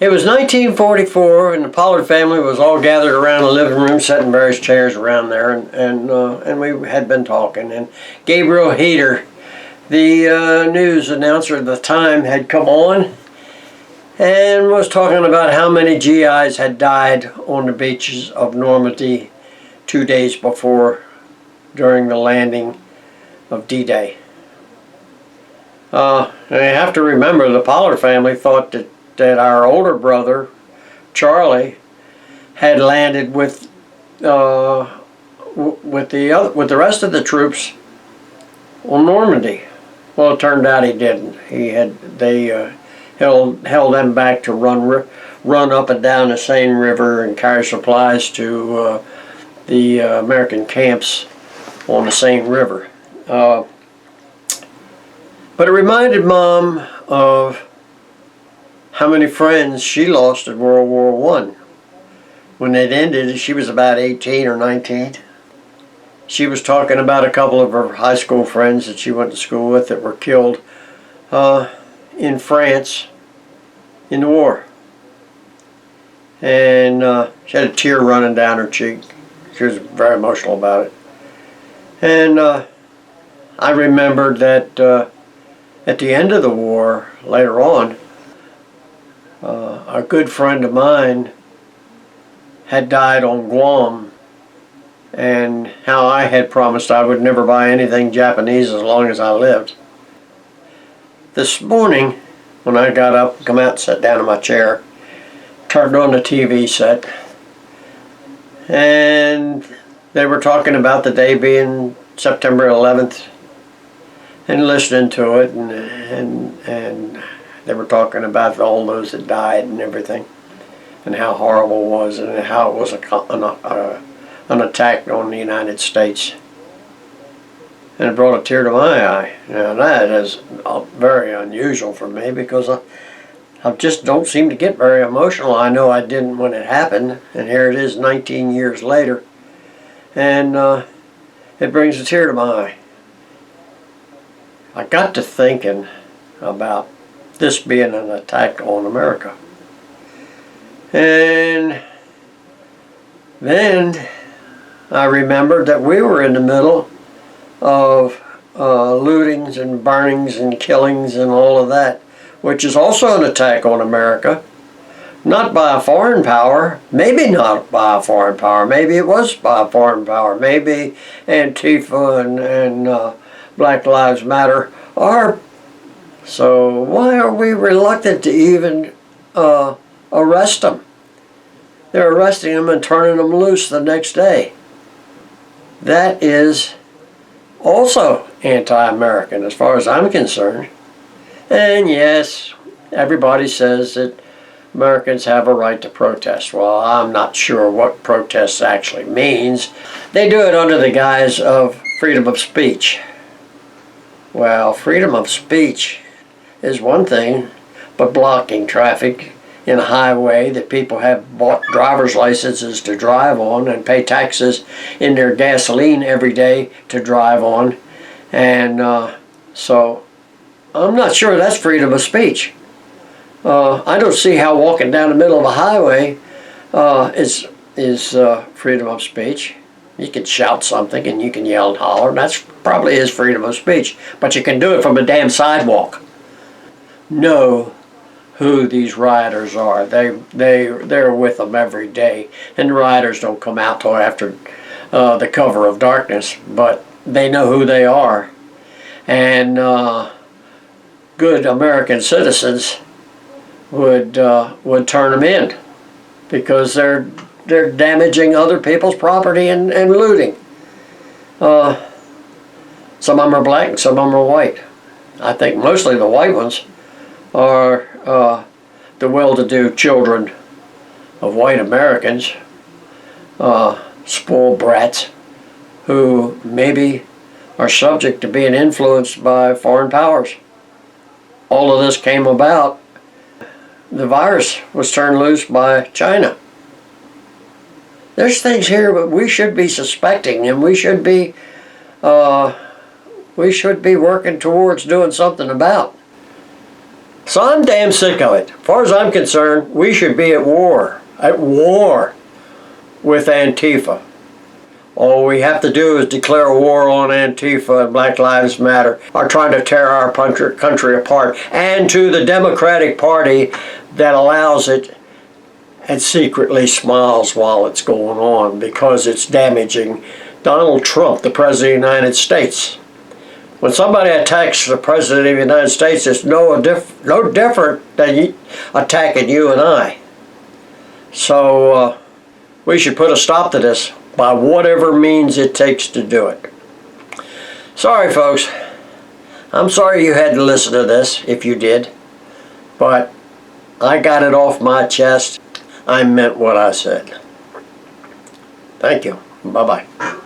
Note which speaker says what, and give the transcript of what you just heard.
Speaker 1: It was 1944, and the Pollard family was all gathered around the living room, sitting in various chairs around there, and we had been talking. And Gabriel Hayter, the news announcer at the time, had come on and was talking about how many GIs had died on the beaches of Normandy 2 days before, during the landing of D-Day. And you have to remember, the Pollard family thought that our older brother, Charlie, had landed with the rest of the troops on Normandy. Well, it turned out he didn't. They held them back to run up and down the Seine River and carry supplies to the American camps on the Seine River. But it reminded Mom of how many friends she lost in World War I. When it ended, she was about 18 or 19. She was talking about a couple of her high school friends that she went to school with that were killed in France in the war. And she had a tear running down her cheek. She was very emotional about it. And I remembered that at the end of the war, later on, a good friend of mine had died on Guam, and how I had promised I would never buy anything Japanese as long as I lived. This morning, when I got up, come out and sat down in my chair, turned on the TV set, and they were talking about the day being September 11th, and listening to it, and they were talking about all those that died and everything, and how horrible it was, and how it was an attack on the United States. And it brought a tear to my eye. Now that is very unusual for me, because I just don't seem to get very emotional. I know I didn't when it happened, and here it is 19 years later, and it brings a tear to my eye. I got to thinking about this being an attack on America. And then I remembered that we were in the middle of lootings and burnings and killings and all of that, which is also an attack on America. Not by a foreign power, maybe not by a foreign power, maybe it was by a foreign power, maybe Antifa and Black Lives Matter are. So why are we reluctant to even arrest them? They're arresting them and turning them loose the next day. That is also anti-American as far as I'm concerned. And yes, everybody says that Americans have a right to protest. Well, I'm not sure what protest actually means. They do it under the guise of freedom of speech. Well, freedom of speech is one thing, but blocking traffic in a highway that people have bought driver's licenses to drive on and pay taxes in their gasoline every day to drive on. And so I'm not sure that's freedom of speech. I don't see how walking down the middle of a highway is freedom of speech. You can shout something and you can yell and holler, and that's probably is freedom of speech. But you can do it from a damn sidewalk. Know who these rioters are. They're with them every day, and the rioters don't come out till after the cover of darkness, but they know who they are. And good American citizens would turn them in, because they're damaging other people's property and looting. Some of them are black and some of them are white. I think mostly the white ones are the well-to-do children of white Americans, spoiled brats, who maybe are subject to being influenced by foreign powers. All of this came about. The virus was turned loose by China. There's things here that we should be suspecting, and we should be working towards doing something about. So I'm damn sick of it. As far as I'm concerned, we should be at war with Antifa. All we have to do is declare war on Antifa and Black Lives Matter, are trying to tear our country apart, and to the Democratic Party that allows it and secretly smiles while it's going on because it's damaging Donald Trump, the President of the United States. When somebody attacks the President of the United States, it's no different than attacking you and I. So we should put a stop to this by whatever means it takes to do it. Sorry, folks. I'm sorry you had to listen to this, if you did. But I got it off my chest. I meant what I said. Thank you. Bye-bye.